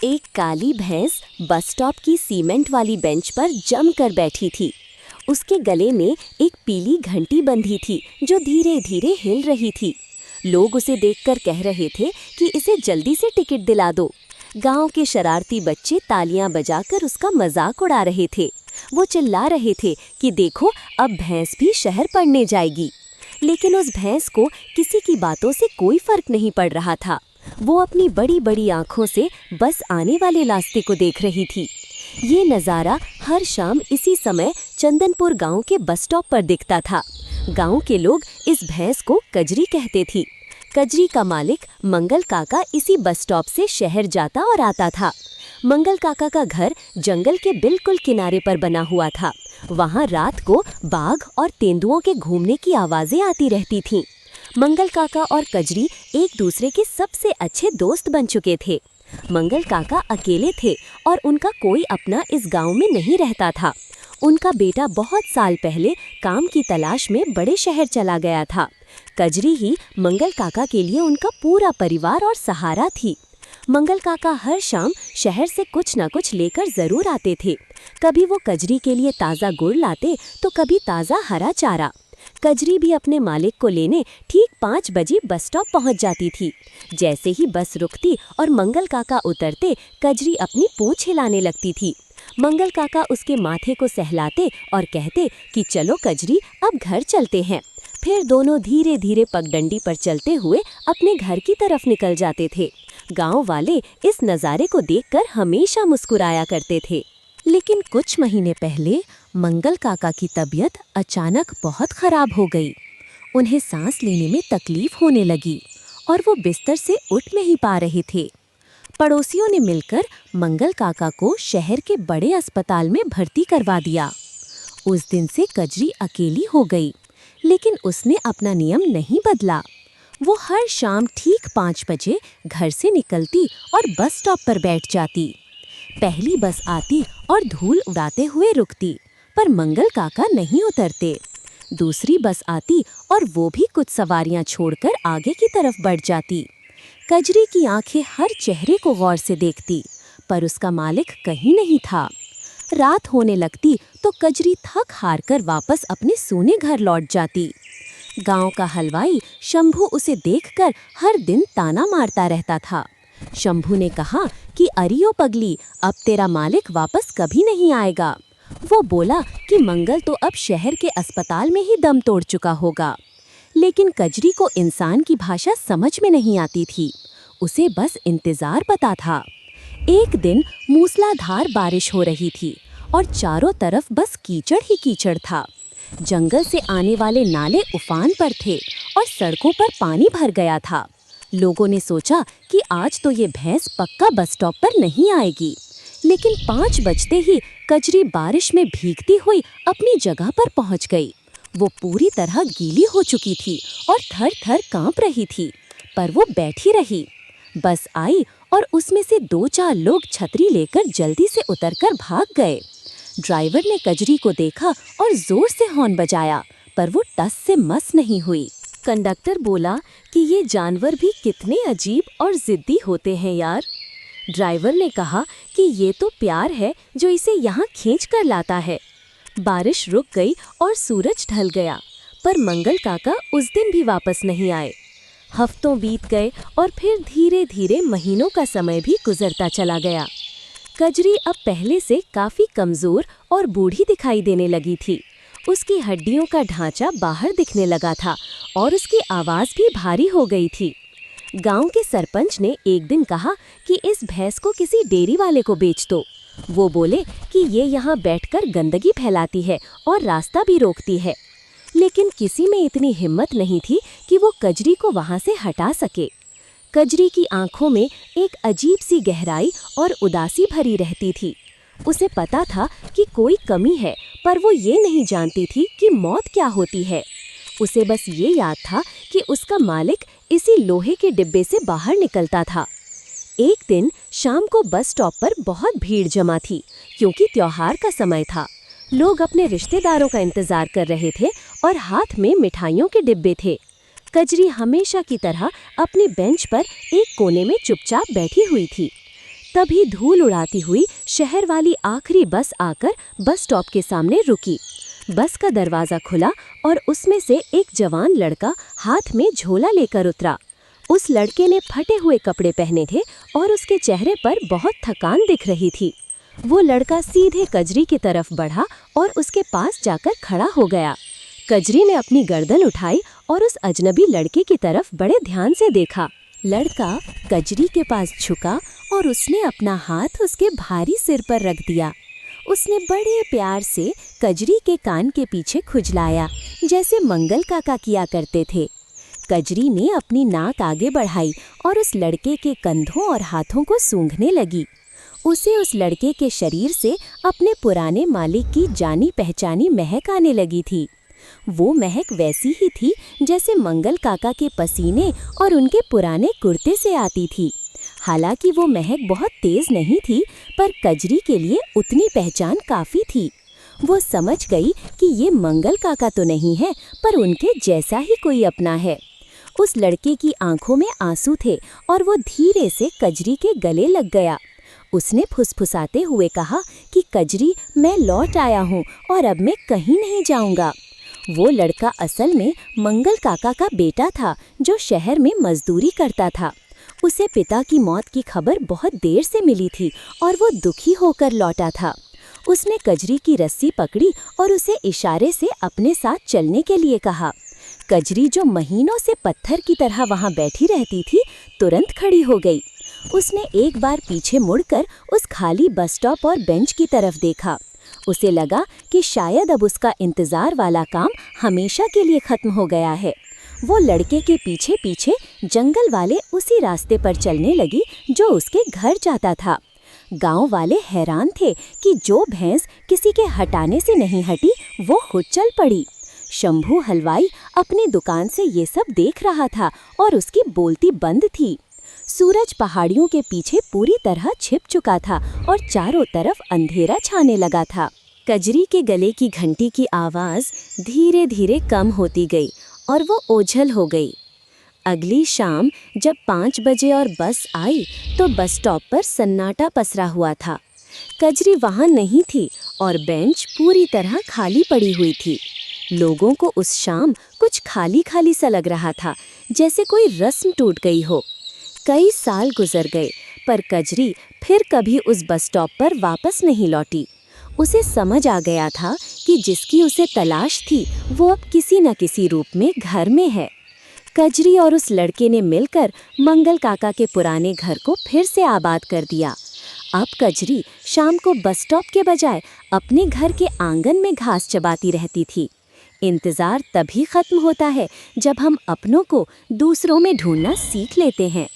एक काली भैंस bus stop की सीमेंट वाली बेंच पर जमकर बैठी थी। उसके गले में एक पीली घंटी बंधी थी जो धीरे धीरे हिल रही थी। लोग उसे देखकर कह रहे थे कि इसे जल्दी से टिकट दिला दो। गांव के शरारती बच्चे तालियां बजाकर उसका मजाक उड़ा रहे थे। वो चिल्ला रहे थे कि देखो, अब भैंस भी शहर पढ़ने जाएगी। लेकिन उस भैंस को किसी की बातों से कोई फर्क नहीं पड़ रहा था। वो अपनी बड़ी बड़ी आंखों से बस आने वाले रास्ते को देख रही थी। ये नज़ारा हर शाम इसी समय चंदनपुर गांव के बस स्टॉप पर दिखता था। गांव के लोग इस भैंस को कजरी कहते थे। कजरी का मालिक मंगल काका इसी बस स्टॉप से शहर जाता और आता था। मंगल काका का घर जंगल के बिल्कुल किनारे पर बना हुआ था। वहाँ रात को बाघ और तेंदुओं के घूमने की आवाज़ें आती रहती थीं। मंगल काका और कजरी एक दूसरे के सबसे अच्छे दोस्त बन चुके थे। मंगल काका अकेले थे और उनका कोई अपना इस गांव में नहीं रहता था। उनका बेटा बहुत साल पहले काम की तलाश में बड़े शहर चला गया था। कजरी ही मंगल काका के लिए उनका पूरा परिवार और सहारा थी। मंगल काका हर शाम शहर से कुछ न कुछ लेकर जरूर आते थे। कभी वो कजरी के लिए ताज़ा गुड़ लाते तो कभी ताज़ा हरा चारा। कजरी भी अपने मालिक को लेने ठीक 5 बजे बस स्टॉप पहुंच जाती थी। जैसे ही बस रुकती और मंगल काका उतरते, कजरी अपनी पूंछ हिलाने लगती थी। मंगल काका उसके माथे को सहलाते और कहते कि चलो कजरी, अब घर चलते हैं। फिर दोनों धीरे धीरे पगडंडी पर चलते हुए अपने घर की तरफ निकल जाते थे। गांव वाले इस नज़ारे को देखकर हमेशा मुस्कुराया करते थे। लेकिन कुछ महीने पहले मंगल काका की तबीयत अचानक बहुत खराब हो गई। उन्हें सांस लेने में तकलीफ होने लगी और वो बिस्तर से उठ नहीं पा रहे थे। पड़ोसियों ने मिलकर मंगल काका को शहर के बड़े अस्पताल में भर्ती करवा दिया। उस दिन से कजरी अकेली हो गई, लेकिन उसने अपना नियम नहीं बदला। वो हर शाम ठीक 5 बजे घर से निकलती और बस स्टॉप पर बैठ जाती। पहली बस आती और धूल उड़ाते हुए रुकती, पर मंगल काका नहीं उतरते। दूसरी बस आती और वो भी कुछ सवारियां छोड़कर आगे की तरफ बढ़ जाती। कजरी की आंखें हर चेहरे को गौर से देखती, पर उसका मालिक कहीं नहीं था। रात होने लगती तो कजरी थक हार कर वापस अपने सूने घर लौट जाती। गांव का हलवाई शंभू उसे देखकर हर दिन ताना मारता रहता था। शंभू ने कहा कि अरियो पगली, अब तेरा मालिक वापस कभी नहीं आएगा। वो बोला कि मंगल तो अब शहर के अस्पताल में ही दम तोड़ चुका होगा। लेकिन कजरी को इंसान की भाषा समझ में नहीं आती थी। उसे बस इंतजार पता था। एक दिन मूसलाधार बारिश हो रही थी और चारों तरफ बस कीचड़ ही कीचड़ था। जंगल से आने वाले नाले उफान पर थे और सड़कों पर पानी भर गया था। लोगों ने सोचा कि आज तो ये भैंस पक्का बस स्टॉप पर नहीं आएगी। लेकिन 5 बजते ही कजरी बारिश में भीगती हुई अपनी जगह पर पहुंच गई। वो पूरी तरह गीली हो चुकी थी और थर थर कांप रही थी, पर वो बैठी रही। बस आई और उसमें से 2-4 लोग छतरी लेकर जल्दी से उतरकर भाग गए। ड्राइवर ने कजरी को देखा और जोर से हॉर्न बजाया, पर वो टस से मस नहीं हुई। कंडक्टर बोला कि ये जानवर भी कितने अजीब और जिद्दी होते हैं यार। ड्राइवर ने कहा कि ये तो प्यार है जो इसे यहाँ खींच कर लाता है। बारिश रुक गई और सूरज ढल गया, पर मंगल काका उस दिन भी वापस नहीं आए। हफ्तों बीत गए और फिर धीरे धीरे महीनों का समय भी गुजरता चला गया। कजरी अब पहले से काफ़ी कमज़ोर और बूढ़ी दिखाई देने लगी थी। उसकी हड्डियों का ढांचा बाहर दिखने लगा था और उसकी आवाज़ भी भारी हो गई थी। गांव के सरपंच ने एक दिन कहा कि इस भैंस को किसी डेयरी वाले को बेच दो। वो बोले कि ये यहाँ बैठकर गंदगी फैलाती है और रास्ता भी रोकती है। लेकिन किसी में इतनी हिम्मत नहीं थी कि वो कजरी को वहाँ से हटा सके। कजरी की आंखों में एक अजीब सी गहराई और उदासी भरी रहती थी। उसे पता था कि कोई कमी है, पर वो ये नहीं जानती थी कि मौत क्या होती है। उसे बस ये याद था कि उसका मालिक इसी लोहे के डिब्बे से बाहर निकलता था। एक दिन शाम को बस स्टॉप पर बहुत भीड़ जमा थी, क्योंकि त्योहार का समय था। लोग अपने रिश्तेदारों का इंतजार कर रहे थे और हाथ में मिठाइयों के डिब्बे थे। कजरी हमेशा की तरह अपनी बेंच पर एक कोने में चुपचाप बैठी हुई थी। तभी धूल उड़ाती हुई शहर वाली आखिरी बस आकर बस स्टॉप के सामने रुकी। बस का दरवाज़ा खुला और उसमें से एक जवान लड़का हाथ में झोला लेकर उतरा। उस लड़के ने फटे हुए कपड़े पहने थे और उसके चेहरे पर बहुत थकान दिख रही थी। वो लड़का सीधे कजरी की तरफ बढ़ा और उसके पास जाकर खड़ा हो गया। कजरी ने अपनी गर्दन उठाई और उस अजनबी लड़के की तरफ बड़े ध्यान से देखा। लड़का कजरी के पास झुका और उसने अपना हाथ उसके भारी सिर पर रख दिया। उसने बड़े प्यार से कजरी के कान के पीछे खुजलाया, जैसे मंगल काका किया करते थे। कजरी ने अपनी नाक आगे बढ़ाई और उस लड़के के कंधों और हाथों को सूंघने लगी। उसे उस लड़के के शरीर से अपने पुराने मालिक की जानी पहचानी महक आने लगी थी। वो महक वैसी ही थी जैसे मंगल काका के पसीने और उनके पुराने कुर्ते से आती थी। हालांकि वो महक बहुत तेज नहीं थी, पर कजरी के लिए उतनी पहचान काफ़ी थी। वो समझ गई कि ये मंगल काका तो नहीं है, पर उनके जैसा ही कोई अपना है। उस लड़के की आंखों में आंसू थे और वो धीरे से कजरी के गले लग गया। उसने फुसफुसाते हुए कहा कि कजरी, मैं लौट आया हूँ और अब मैं कहीं नहीं जाऊँगा। वो लड़का असल में मंगल काका का बेटा था, जो शहर में मजदूरी करता था। उसे पिता की मौत की खबर बहुत देर से मिली थी और वो दुखी होकर लौटा था। उसने कजरी की रस्सी पकड़ी और उसे इशारे से अपने साथ चलने के लिए कहा। कजरी, जो महीनों से पत्थर की तरह वहाँ बैठी रहती थी, तुरंत खड़ी हो गई। उसने एक बार पीछे मुड़कर उस खाली बस स्टॉप और बेंच की तरफ देखा। उसे लगा कि शायद अब उसका इंतज़ार वाला काम हमेशा के लिए ख़त्म हो गया है। वो लड़के के पीछे पीछे जंगल वाले उसी रास्ते पर चलने लगी जो उसके घर जाता था। गांव वाले हैरान थे कि जो भैंस किसी के हटाने से नहीं हटी, वो खुद चल पड़ी। शंभू हलवाई अपनी दुकान से ये सब देख रहा था और उसकी बोलती बंद थी। सूरज पहाड़ियों के पीछे पूरी तरह छिप चुका था और चारों तरफ अंधेरा छाने लगा था। कजरी के गले की घंटी की आवाज़ धीरे धीरे कम होती गई और वो ओझल हो गई। अगली शाम जब 5 बजे और बस आई तो बस स्टॉप पर सन्नाटा पसरा हुआ था। कजरी वहाँ नहीं थी और बेंच पूरी तरह खाली पड़ी हुई थी। लोगों को उस शाम कुछ खाली खाली सा लग रहा था, जैसे कोई रस्म टूट गई हो। कई साल गुजर गए, पर कजरी फिर कभी उस बस स्टॉप पर वापस नहीं लौटी। उसे समझ आ गया था कि जिसकी उसे तलाश थी वो अब किसी न किसी रूप में घर में है। कजरी और उस लड़के ने मिलकर मंगल काका के पुराने घर को फिर से आबाद कर दिया। अब कजरी शाम को बस स्टॉप के बजाय अपने घर के आंगन में घास चबाती रहती थी। इंतज़ार तभी ख़त्म होता है जब हम अपनों को दूसरों में ढूंढना सीख लेते हैं।